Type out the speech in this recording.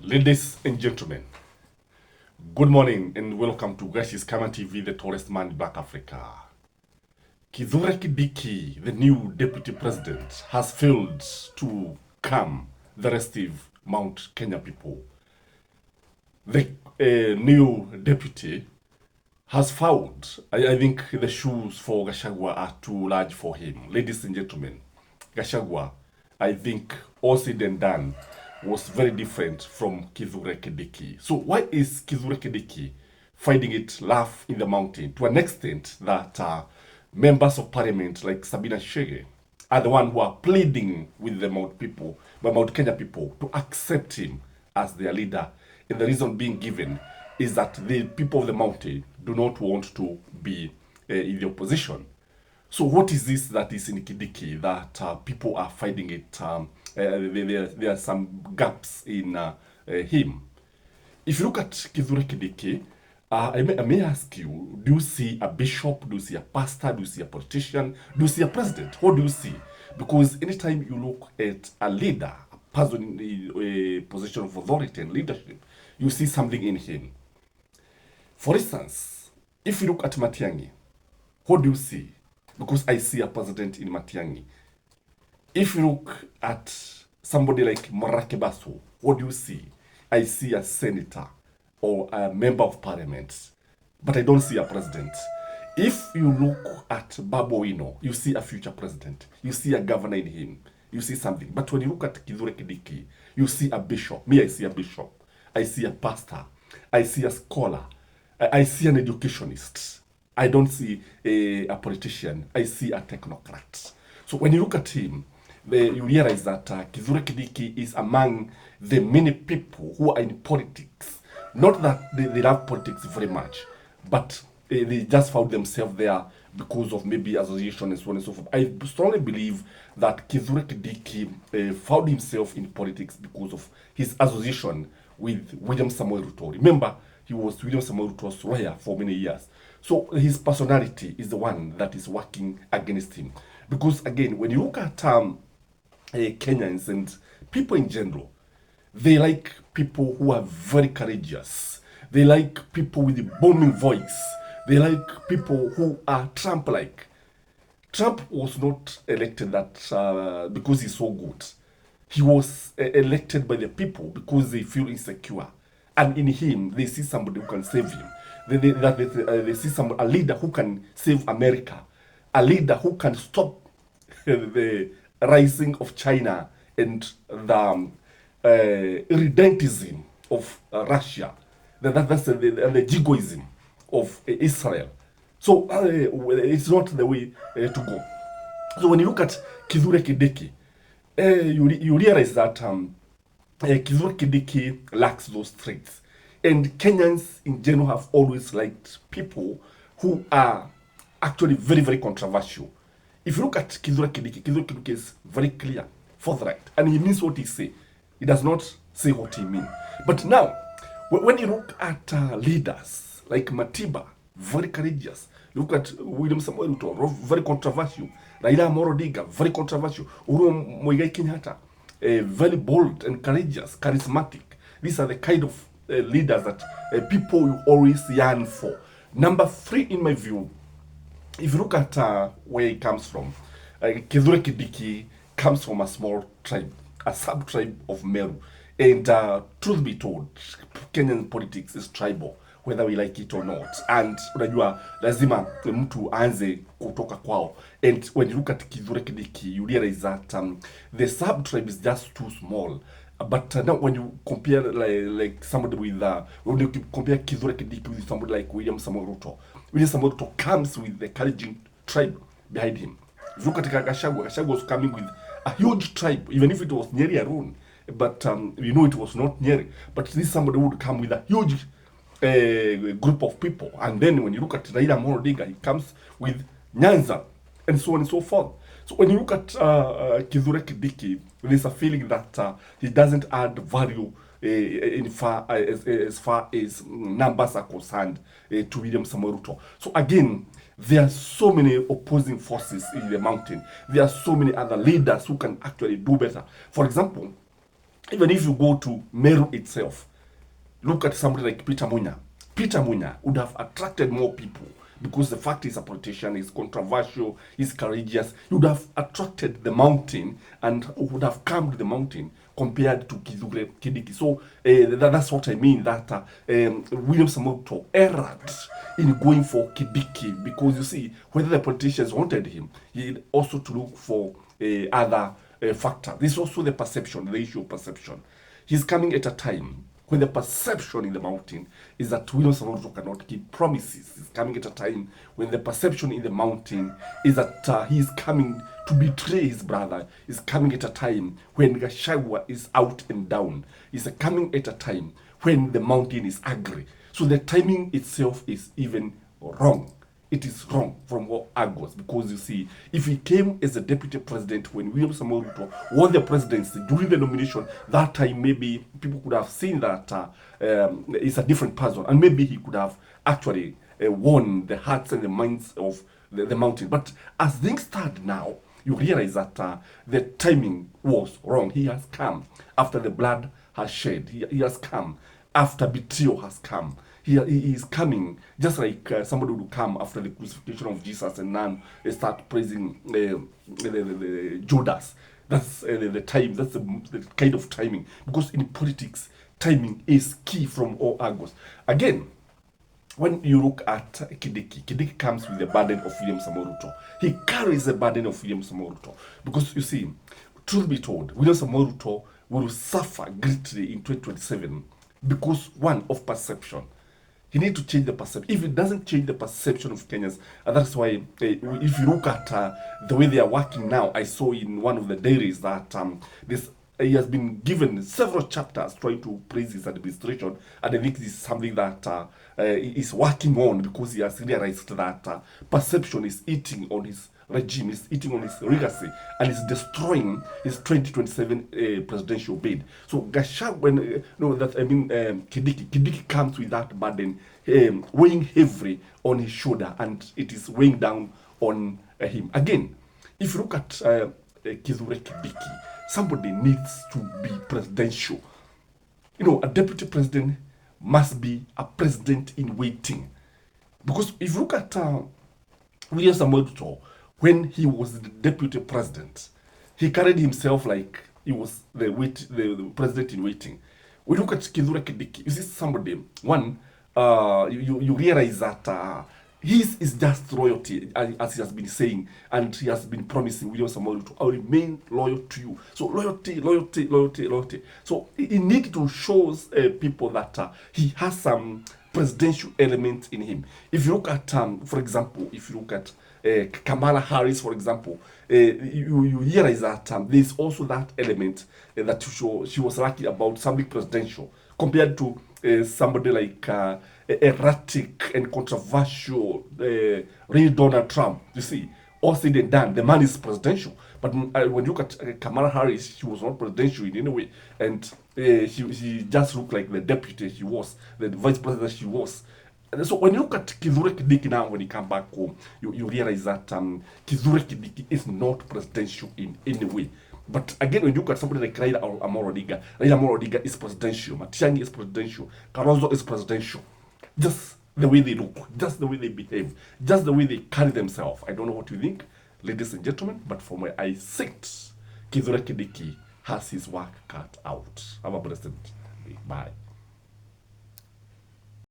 Ladies and gentlemen, good morning and welcome to Gashi's Kama TV, the tallest man in Black Africa. Kithure Kindiki, the new deputy president, has failed to calm the restive Mount Kenya people. The new deputy has found, I think the shoes for Gachagua are too large for him. Ladies and gentlemen, Gachagua, I think all said and done, was very different from Kithure Kindiki. So why is Kithure Kindiki finding it rough in the mountain to an extent that members of parliament like Sabina Chege are the one who are pleading with the Mount Kenya people to accept him as their leader? And the reason being given is that the people of the mountain do not want to be in the opposition. So what is this that is in Kindiki that people are finding it? There are some gaps in him. If you look at Kithure Kindiki, I may ask you, do you see a bishop? Do you see a pastor? Do you see a politician? Do you see a president? What do you see? Because anytime you look at a leader, a person in a position of authority and leadership, you see something in him. For instance, if you look at Matiang'i, what do you see? Because I see a president in Matiang'i. If you look at somebody like Morake Basu, what do you see? I see a senator or a member of parliament, but I don't see a president. If you look at Babu Owino, you see a future president. You see a governor in him. You see something. But when you look at Kithure Kindiki, you see a bishop. Me, I see a bishop. I see a pastor. I see a scholar. I see an educationist. I don't see a politician. I see a technocrat. So when you look at him, you realize that Kithure Kindiki is among the many people who are in politics. Not that they love politics very much, but they just found themselves there because of maybe association and so on and so forth. I strongly believe that Kithure Kindiki found himself in politics because of his association with William Samuel Ruto. Remember, he was William Samuel Ruto's lawyer for many years. So his personality is the one that is working against him. Because again, when you look at Kenyans and people in general, they like people who are very courageous. They like people with a booming voice. They like people who are Trump-like. Trump was not elected that because he's so good. He was elected by the people because they feel insecure. And in him, they see somebody who can save him. They see a leader who can save America. A leader who can stop the rising of China and the irredentism of Russia. That's the jigoism of Israel. So it's not the way to go. So when you look at Kithure Kindiki, you realize that Kithure Kindiki lacks those traits. And Kenyans in general have always liked people who are actually very, very controversial. If you look at Kithure Kindiki is very clear, forthright, and he means what he say. He does not say what he means. But now, when you look at leaders like Matiba, very courageous. Look at William Samuel Ruto, very controversial. Raila Amolo Odinga, very controversial. Uhuru Muigai Kenyatta, very bold and courageous, charismatic. These are the kind of leaders that people will always yearn for. Number 3, in my view, if you look at where he comes from, Kithure Kindiki comes from a small tribe, a sub-tribe of Meru. And truth be told, Kenyan politics is tribal, whether we like it or not. And unajua lazima mtu aanze kutoka kwao. And when you look at Kithure Kindiki, you realize that the sub-tribe is just too small. But now when you compare like somebody with when you compare Kithure Kindiki with somebody like William Samuel Ruto comes with the Kalenjin tribe behind him. If you look at Gachagua was coming with a huge tribe, even if it was Nyeri alone. But you know it was not Nyeri. But this somebody would come with a huge group of people. And then when you look at Raila Amolo Odinga, he comes with Nyanza and so on and so forth. So when you look at Kithure Kindiki, there's a feeling that he doesn't add value as far as numbers are concerned to William Samuel Ruto. So again, there are so many opposing forces in the mountain. There are so many other leaders who can actually do better. For example, Even if you go to Meru itself, look at somebody like Peter Munya. Peter Munya would have attracted more people because the fact he's a politician, he's controversial, he's courageous. He would have attracted the mountain and would have calmed the mountain compared to Kindiki. So that's what I mean, that William Samoto erred in going for Kindiki, because you see, whether the politicians wanted him, he had also to look for other factor. This is also the perception, the issue of perception. He's coming at a time when the perception in the mountain is that William Samoei cannot keep promises. He's coming at a time when the perception in the mountain is that he's coming to betray his brother. He's coming at a time when Gachagua is out and down. He's coming at a time when the mountain is angry. So the timing itself is even wrong. It is wrong from all angles, because you see, if he came as a deputy president when William Samoei Ruto won the presidency during the nomination, that time maybe people could have seen that he's a different person, and maybe he could have actually won the hearts and the minds of the mountain. But as things stand now, you realize that the timing was wrong. He has come after the blood has shed. He has come after betrayal has come. He is coming just like somebody would come after the crucifixion of Jesus and then start praising the Judas. That's the time. That's the kind of timing. Because in politics, timing is key from all angles. Again, when you look at Kindiki, Kindiki comes with the burden of William Samoei Ruto. He carries the burden of William Samoei Ruto. Because you see, truth be told, William Samoei Ruto will suffer greatly in 2027 because, one, of perception. He needs to change the perception. If it doesn't change the perception of Kenyans, and that's why if you look at the way they are working now, I saw in one of the diaries that he has been given several chapters trying to praise his administration, and I think this is something that he is working on, because he has realized that perception is eating on his regime, is eating on his legacy, and is destroying his 2027 presidential bid. So Gachagua, Kindiki comes with that burden, weighing heavily on his shoulder, and it is weighing down on him. Again, if you look at Kindiki, somebody needs to be presidential. A deputy president must be a president in waiting. Because if you look at William Samoei Ruto, when he was the deputy president, he carried himself like he was the president in waiting. We look at Kindiki, you see somebody, one, you realize that his is just loyalty, as he has been saying, and he has been promising William Samoei Ruto, I will remain loyal to you. So loyalty. So he needs to show people that he has some presidential element in him. If you look at, for example, if you look at Kamala Harris, for example, you realize that there's also that element that she was lucky about something presidential compared to somebody like erratic and controversial real Donald Trump. You see, all said and done, the man is presidential. But when you look at Kamala Harris, she was not presidential in any way, and she just looked like the deputy she was, the vice president she was. And so when you look at Kindiki now, when you come back home, you realize that Kindiki is not presidential in any way. But again, when you look at somebody like Raila Amolo Odinga is presidential, Matiang'i is presidential, Kalonzo is presidential. Just the way they look, just the way they behave, just the way they carry themselves. I don't know what you think, ladies and gentlemen, but from where I sit, Kindiki has his work cut out. Have a blessed day. Bye.